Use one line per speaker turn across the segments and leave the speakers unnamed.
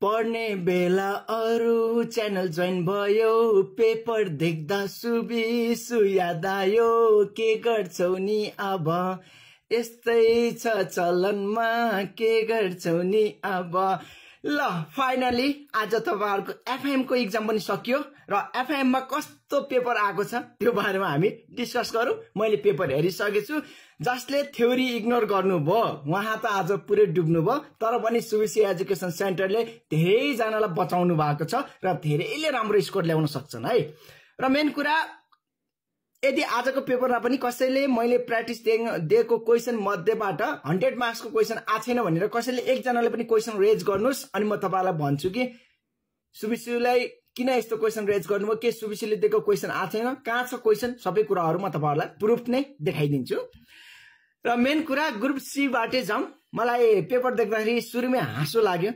पढ्ने बेला अरू च्यानल जोइन भयो, पेपर देख्दा सुबिसु याद आयो, के गर्छौ नि अब यस्तै छ चलनमा, के गर्छौ नि अब। ल फाइनली आज तपाईहरुको एफएम को एक्जाम पनि सकियो र एफएम मा कस्तो पेपर आएको छ त्यो बारेमा हामी डिस्कस गरौँ। मैले पेपर हेरिसकेछु, जसले थ्योरी इग्नोर गर्नुभयो उहाँ त आज पुरै डुब्नु भयो, तर पनि सुबिसी एजुकेसन सेन्टरले धेरै जनालाई बचाउनु भएको छ र धेरैले राम्रो स्कोर ल्याउन सक्छन् है। र मेन कुरा, यदि आजको पेपरमा पनि कसैले मैले प्र्याक्टिस दिएको क्वेशन मध्येबाट 100 मार्क्स को क्वेशन आछैन भनेर कसैले एकजनाले पनि क्वेशन रेज गर्नुस्, अनि म तपाईलाई भन्छु कि सुबिसीलाई किन यस्तो क्वेशन रेज गर्नुभयो, के सुबिसीले दिएको क्वेशन आछैन, कहाँ छ क्वेशन, सबै कुराहरु म तपाईहरुलाई प्रुफ नै देखाइदिन्छु। र मेन कुरा ग्रुप सी बाटे जाउँ। मलाई पेपर देख्दाखेरि सुरुमै हाँसो लाग्यो।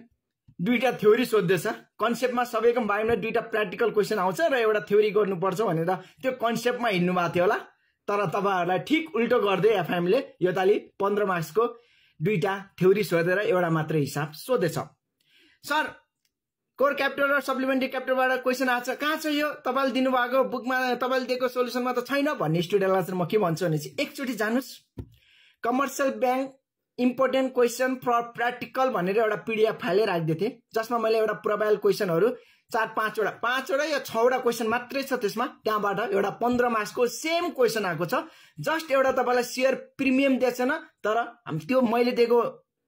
दुईटा थ्योरी सोध्दैछ, कन्सेप्टमा सबैको बारेमा दुईटा प्र्याक्टिकल क्वेशन आउँछ र एउटा थ्योरी गर्नुपर्छ भनेर त्यो कन्सेप्टमा हिँड्नु भएको थियो होला, तर तपाईहरुलाई ठीक उल्टो गर्दै एफएमले योपालि 15 मार्क्स को दुईटा थ्योरी सोधेर एउटा मात्र हिसाब सोधेछ। सर कोर क्यापिटल र सप्लिमेन्ट्री क्यापिटलबाट क्वेशन आछ, कहाँ छ यो, तपाईले दिनुभएको बुकमा तपाईले दिएको सोलुसनमा त छैन भन्ने स्टुडेन्टलाई चाहिँ म के भन्छु भने चाहिँ एकचोटी जानुस् commercial bank important question for practical भनेर एउटा पीडीएफ फाइलै राखिदिएको थिएँ, जसमा मैले एउटा प्रोबाइल क्वेशनहरु 4-5वटा या 6वटा क्वेशन मात्रै छ त्यसमा। त्यहाँबाट एउटा 15 मार्क्स को सेम क्वेशन आएको छ। जस्ट एउटा तपाईलाई शेयर प्रिमियम दिएछन, तर त्यो मैले दिएको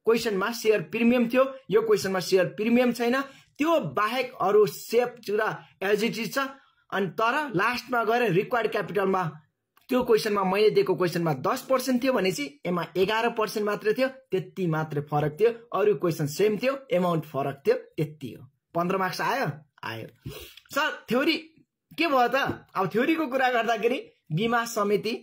क्वेशनमा शेयर प्रिमियम थियो, यो क्वेशनमा शेयर प्रिमियम छैन। त्यो बाहेक अरु सेप चुरा एलजिटी छ। अनि तर लास्टमा गएर रिक्वायर्ड क्यापिटलमा त्यो क्वेशनमा मैले दिएको क्वेशनमा 10% थियो भनेपछि एमा 11% मात्र थियो, त्यति मात्र फरक थियो। अरु क्वेशन सेम थियो, अमाउन्ट फरक थियो, त्यति हो। 15 मार्क्स आयो। सर थ्योरी के भयो त? अब थ्योरीको कुरा गर्दाखेरि बीमा समिति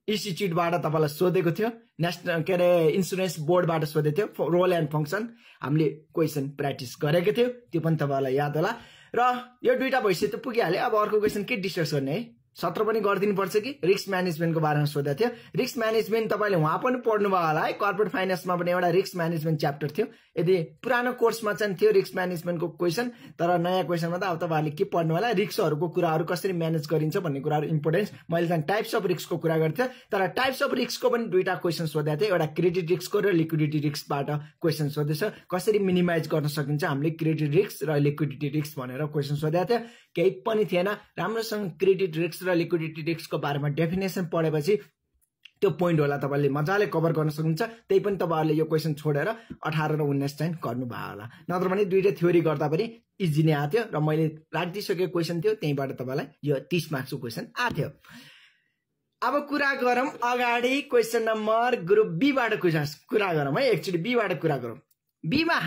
इन्स्टिट्युटबाट तपाईलाई सोधेको थियो, नेशनल इन्स्योरेन्स बोर्डबाट सोधेको थियो, रोल एन्ड फंक्सन हामीले क्वेशन प्र्याक्टिस गरेको थियो, त्यो पनि तपाईलाई याद होला। र यो दुईटा भइसक्यो, पुगिहाल्यो। अब अर्को क्वेशन के डिस्कस गर्ने है, 17 पनि गरिदिनु पर्छ कि रिस्क म्यानेजमेन्टको बारेमा सोधेको थियो। रिस्क म्यानेजमेन्ट तपाईले वहाँ पनि पढ्नु भयो होला है, कर्पोरेट फाइनान्समा पनि एउटा रिस्क म्यानेजमेन्ट च्याप्टर थियो। यदि पुरानो कोर्समा चाहिँ थियो रिस्क म्यानेजमेन्टको क्वेशन, तर नयाँ क्वेशनमा त अब तपाईहरुले के पढ्नु होला, रिस्कहरुको कुराहरु कसरी म्यानेज गरिन्छ भन्ने कुराहरु इम्पोर्टेन्स। मैले चाहिँ टाइप्स अफ रिस्कको कुरा गर्थे, तर टाइप्स अफ रिस्कको पनि दुईटा क्वेशन सोधेको थियो, एउटा क्रेडिट रिस्कको र लिक्विडिटी रिस्कबाट क्वेशन सोधेछ। कसरी मिनिमाइज गर्न सकिन्छ हामीले क्रेडिट रिस्क र लिक्विडिटी रिस्क भनेर क्वेशन सोधेको थियो। केही पनि थिएन, राम्रोसँग क्रेडिट रिस्क र लिक्विडिटी रिस्कको बारेमा डेफिनेसन पढेपछि त्यो पोइन्ट होला तपाईले मजाले कभर गर्न सक्नुहुन्छ। त्यही पनि तपाईहरुले यो क्वेशन छोडेर 18 र 19 चाहिँ गर्नु भयो होला, नत्र भने दुईटा थ्योरी गर्दा पनि इजी नै आथ्यो। र मैले राखिदिसकेको क्वेशन थियो, त्यहीबाट तपाईलाई यो 30 मार्क्सको क्वेशन आथ्यो। अब कुरा गरौँ अगाडि क्वेशन नम्बर ग्रुप बी बाट कुरा गरौँ है। एक्चुअली बी बाट कुरा गरौँ। बी मा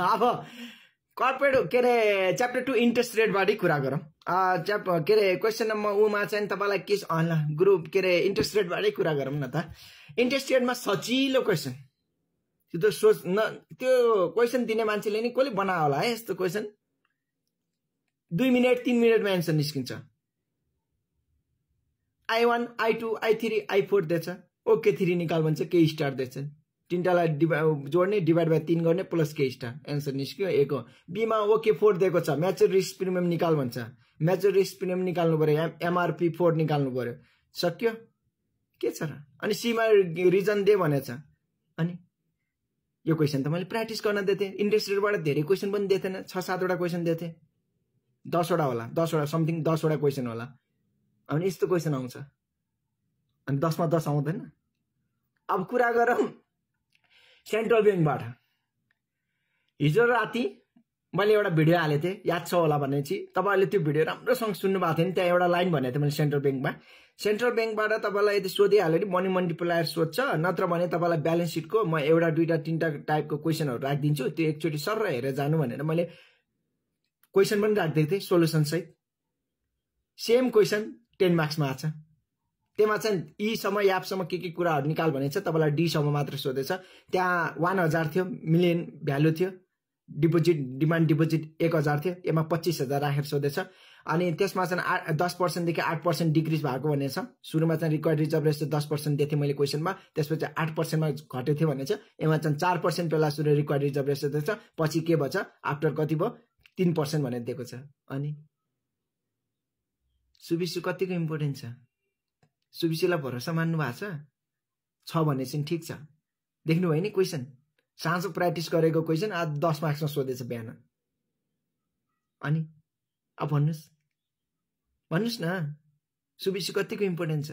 अब कर्पोरेट च्याप्टर 2 इन्ट्रेस्ट रेट बाटै कुरा गरौँ। क्वेशन नम्बर उमा चाहिँ तपाईलाई के ग्रुप इन्ट्रेस्ट रेट बाटै कुरा गरौँ न त। इन्ट्रेस्ट रेटमा सजिलो क्वेशन, त्यो त त्यो क्वेशन दिने मान्छेले नि कसले बनायो होला है यस्तो क्वेशन। 2 मिनेट 3 मिनेटमा एन्सर निस्किन्छ। I1 I2 I3 I4 दिएछ, ओके 3 निकाल भन्छ, के स्टार दिएछ, तीनटालाई जोड्ने डिभाइड बाइ 3 गर्ने प्लस के स्टार, एन्सर निस्क्यो 1 हो। बी मा ओके 4 दिएको छ, म्याच्योर रिस्क प्रिमियम निकाल भन्छ, म्याच्योर रिस्क प्रिमियम निकाल्नु पर्यो, एमआरपी 4 निकाल्नु पर्यो, सक्यो के छ र। अनि सी मा रिजन दे भनेछ। अनि यो क्वेशन त मैले प्र्याक्टिस गर्न दिएथे, इन्ट्रेस्ट रेटबाट धेरै क्वेशन पनि दिएथेन, 6-7 वटा क्वेशन दिएथे, 10 वटा होला, 10 वटा समथिङ 10 वटा क्वेशन होला। अनि यस्तो क्वेशन आउँछ, अनि 10 मा 10 आउँदैन। अब कुरा गरौँ सेन्ट्रल ब्याङ्कबाट। हिजो राति मैले एउटा भिडियो हालेको थिएँ, याद छ होला भनेपछि तपाईहरुले त्यो भिडियो राम्रोसँग सुन्नु भएको थियो नि। त्यहाँ एउटा लाइन भनेको थिएँ मैले सेन्ट्रल ब्याङ्कमा। सेन्ट्रल ब्याङ्कबाट तपाईलाई यदि सोधिहाल्यो नि मनी मल्टिप्लायर सोध्छ, नत्र भने तपाईलाई ब्यालेन्स सिटको म एउटा 2टा 3टा टाइपको क्वेशनहरु राखिदिन्छु, त्यो एकचोटी सर हेरेर जानु भनेर मैले क्वेशन पनि राखिदिएको थिएँ सोलुसन सहित। सेम क्वेशन 10 मार्क्समा आछ। त्यसमा चाहिँ ई सम्म यापसम्म के कुराहरु निकाल भनेछ, तपाईलाई डी सम्म मात्र सोधेछ। त्यहाँ 1000 थियो, मिलियन भ्यालु थियो, डिपोजिट डिमान्ड डिपोजिट 1000 थियो, यसमा 25000 राखेर सोधेछ। अनि त्यसमा चाहिँ 10% देखि 8% डिक्रिज भएको भनेको छ। सुरुमा चाहिँ रिक्वायर्ड रिजर्भ रेसियो 10% दिएको थिएँ मैले क्वेसनमा, त्यसपछि 8% मा घटेको थियो भने चाहिँ यसमा चाहिँ 4% बेला सुरु रिक्वायर्ड रिजर्भ रेसियो दिएको छ, पछि के भन्छ आफ्टर कति भयो 3% भनेर दिएको छ। अनि सुबिसु कतिको इम्पोर्टेन्ट छ? सुबिसुलाई भरोसा मान्नु भएको छ भने चाहिँ ठिक छ। देख्नु भयो नि क्वेसन, साँझो प्र्याक्टिस गरेको क्वेसन आज 10 मार्क्समा सोधेछ बिहान। अनि अब भन्नुहोस् न सुबिसु कतिको इम्पोर्टेन्ट छ?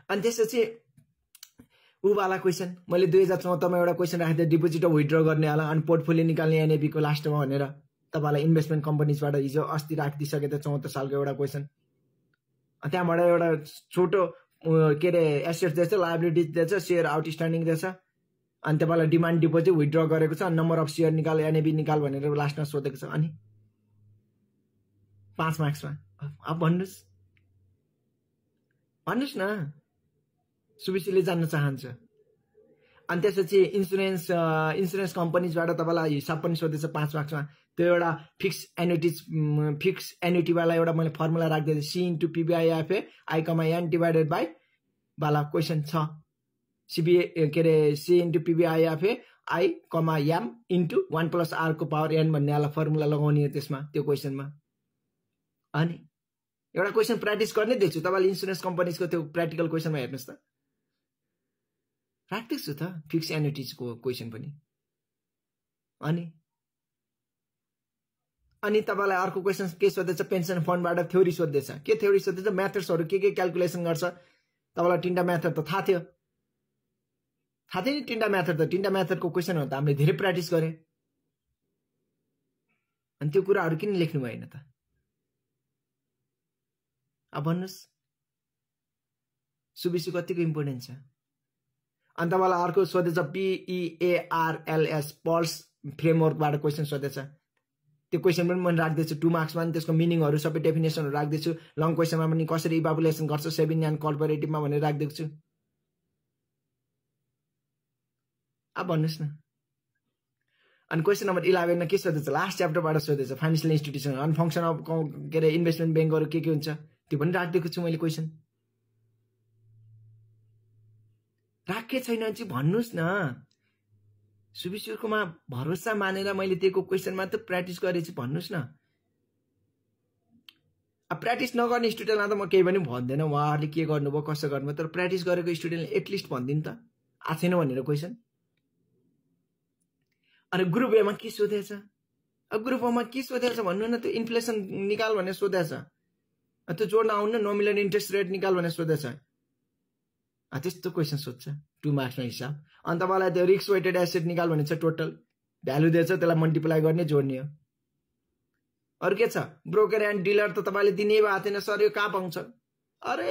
अनि त्यसपछि उवाला क्वेसन मैले 2074 मा एउटा क्वेसन राखेको थिएँ, डिपोजिट विथड्र गर्ने होला अनि पोर्टफोलियो निकाल्ने एनएबी को लास्टमा भनेर तपाईलाई इन्भेस्टमेन्ट कम्पनीजबाट हिजो अस्ति राखिदिसके त 74 सालको एउटा क्वेसन। त्यहाँबाट एउटा छोटो के अरे एसेट दिएछ, लायबिलिटिज दिएछ, सेयर आउटस्ट्यान्डिङ दिएछ, अनि तपाईलाई डिमान्ड डिपोजिट विथड्र गरेको छ, नम्बर अफ सेयर निकाल एनएबी निकाल भनेर लास्टमा सोधेको छ। अनि 5 मार्क्समा। अब भन्नुहोस् न सुबिसुले जान्न चाहन्छ। अनि त्यसपछि इन्सुरेन्स कम्पनीजबाट तपाईलाई हिसाब पनि सोधेछ 5 मार्क्समा। त्यो एउटा फिक्स एन्युटी वाला एउटा मैले फर्मुला राखिदिएँ, C * PBIFA I, N divided by वाला क्वेसन छ। CBA के अरे C * PBIFA I, M * 1 + R को पावर n भन्ने वाला फर्मुला लगाउने हो त्यसमा, त्यो क्वेसनमा। अनि एउटा क्वेसन प्र्याक्टिस गर्ने दिन्छु तपाईले इन्सुरेन्स कम्पनीजको त्यो प्र्याक्टिकल क्वेसनमा हेर्नुस् त। राख्दैछु त फिक्स एन्युटिजको क्वेसन पनि। अनि तपाईलाई अर्को क्वेसन के सोधेछ? Pension फन्डबाट theory सोधेछ। के थ्योरी सोधेछ? मेथड्सहरु के क्याल्कुलेसन गर्छ? तपाईलाई तीनटा मेथड त थाहा थियो नि, तीनटा मेथडको क्वेसन हो त हामीले धेरै प्र्याक्टिस गरे। अनि त्यो कुराहरु किन लेख्नु भएन त? अब भन्नुस् सुबिसु कतिको इम्पोर्टेन्ट छ? अनि तपाईलाई अर्को सोधेछ PEARLS पल्स फ्रेमवर्कबाट क्वेसन सोधेछ। त्यो क्वेसन पनि मैले राख्दैछु 2 मार्क्समा, अनि त्यसको मिनिङहरु सबै डेफिनेसनहरु राख्दैछु। लङ क्वेसनमा पनि कसरी इभालुएसन गर्छ सेभिङ एन्ड कर्पोरेटिभमा भनेर राख्दिएको छु। अब भन्नुस् न। अनि क्वेसन नम्बर 11 मा के सोधेछ? लास्ट च्याप्टरबाट सोधेछ, फाइनान्शियल इन्स्टिट्युसन अनि फंक्सन अफ के अरे इन्भेस्टमेन्ट बैंकहरु के हुन्छ त्यो पनि राख्दिएको छु मैले क्वेसन। राखे छैन भने चाहिँ भन्नुस् न। सुबिसुकोमा भरोसा मानेर मैले दिएको क्वेसनमा त प्र्याक्टिस गरेछु भन्नुस् न। अब प्र्याक्टिस नगर्ने स्टुडेन्टलाई त म केही पनि भन्दैन, उहाँहरूले के गर्नुभयो कसो गर्नुभयो, तर प्र्याक्टिस गरेको स्टुडेन्टले एटलिस्ट भनिदिनु त आएको छैन भनेर क्वेसन। अनि ग्रुप ए मा के सोधेछ? अब ग्रुप ए मा के सोधेछ भन्नु न। त्यो इन्फ्लेसन निकाल भनेर सोधेछ, त्यो जोड्न आउनु नोमिनल इन्ट्रेस्ट रेट निकाल भनेर सोधेछ। त्यस्तो क्वेसन सोध्छ 2 मार्क्समा हिसाब। अनि तपाईलाई त्यो रिस्क वेटेड एसेट निकाल भनेछ, टोटल भ्यालु दिएछ, त्यसलाई मल्टिप्लाई गर्ने जोड्ने हो। अरु के छ? ब्रोकर एन्ड डिलर त तपाईले दिनै भएको थिएन सर, यो कहाँ पाउँछ? अरे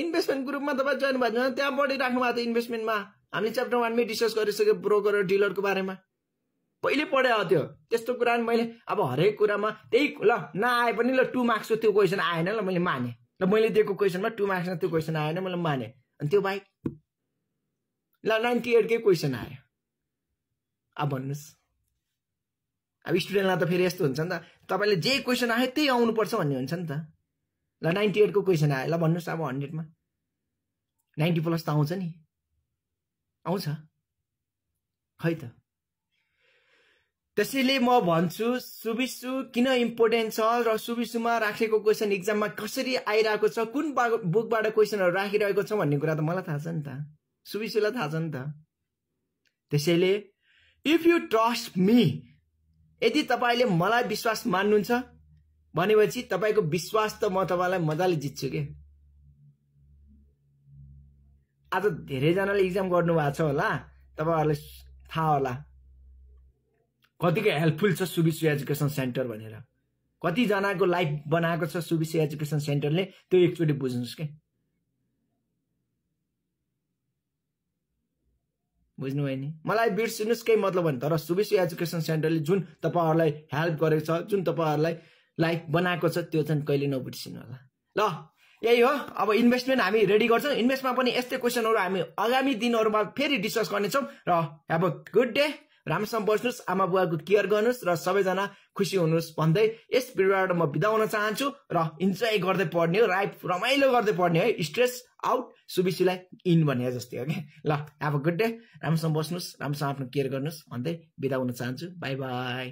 इन्भेस्टमेन्ट ग्रुपमा तपाई जोइन भएको छैन, त्यहाँ बढी राख्नु भएको थियो इन्भेस्टमेन्टमा। हामीले च्याप्टर 1 मै डिस्कस गरिसक्यो ब्रोकर र डिलरको बारेमा, पहिले पढे थियो त्यस्तो कुरा। मैले अब हरेक कुरामा त्यही ल नआए पनि ल 2 मार्क्सको त्यो क्वेसन आएन ल मैले माने, ल मैले दिएको क्वेसनमा 2 मार्क्समा त्यो क्वेसन आएन मैले माने। अनि त्यो बाहेक ल 98 कै क्वेसन आयो। अब भन्नुस्, अब स्टुडेन्टलाई त फेरि यस्तो हुन्छ नि त, तपाईले जे क्वेसन आयो त्यही आउनु पर्छ भन्ने हुन्छ नि त। ल 98 को क्वेसन आयो, ल भन्नुस् अब 100 मा 90 प्लस त आउँछ नि, आउँछ खै त। त्यसैले म भन्छु सुबिसु किन इम्पोर्टेन्ट छ र सुबिसुमा राखेको क्वेसन एक्जाममा कसरी आइरहेको छ, कुन बुकबाट क्वेसनहरु राखिरहेको छ भन्ने कुरा त मलाई थाहा छ नि त, सुबिसुलाई थाहा छ नि त। त्यसैले इफ यु ट्रस्ट मी, यदि तपाईले मलाई विश्वास मान्नुहुन्छ भनेपछि तपाईको विश्वास त म तपाईलाई मजाले जित्छु के। आज धेरै जनाले एक्जाम गर्नु भएको छ होला, तपाईहरुलाई थाहा होला कतिको हेल्पफुल छ सुबिसु एजुकेसन सेन्टर भनेर। कति जनाको लाइफ बनाएको छ सुबिसु एजुकेसन सेन्टरले, त्यो एकचोटी बुझ्नुस् के। बुझ्नुभयो नि? मलाई बिर्सिनुस् केही मतलब होइन, तर सुबिसु एजुकेसन सेन्टरले जुन तपाईहरुलाई हेल्प गरेको छ, जुन तपाईहरुलाई लाइफ बनाएको छ, त्यो चाहिँ कहिले नबिर्सिनु होला। ल यही हो। अब इन्भेस्टमेन्ट हामी रेडी गर्छौं। इन्भेस्टमा पनि यस्तै क्वेसनहरु हामी आगामी दिनहरुमा फेरि डिस्कस गर्नेछौं। र हैव अ गुड डे। राम्रोसँग बस्नुहोस्, आमा बुवाको केयर गर्नुहोस् र सबैजना खुसी हुनुहोस् भन्दै यस भिडियोबाट म बिदा हुन चाहन्छु र इन्जोय गर्दै पढ्ने हो, रमाइलो गर्दै पढ्ने है, स्ट्रेस आउट सुबिसुलाई इन भन्ने जस्तै हो कि। ल हेभ अ गुड डे, राम्रोसँग बस्नुहोस्, राम्रोसँग आफ्नो केयर गर्नुहोस् भन्दै बिदा हुन चाहन्छु। By by.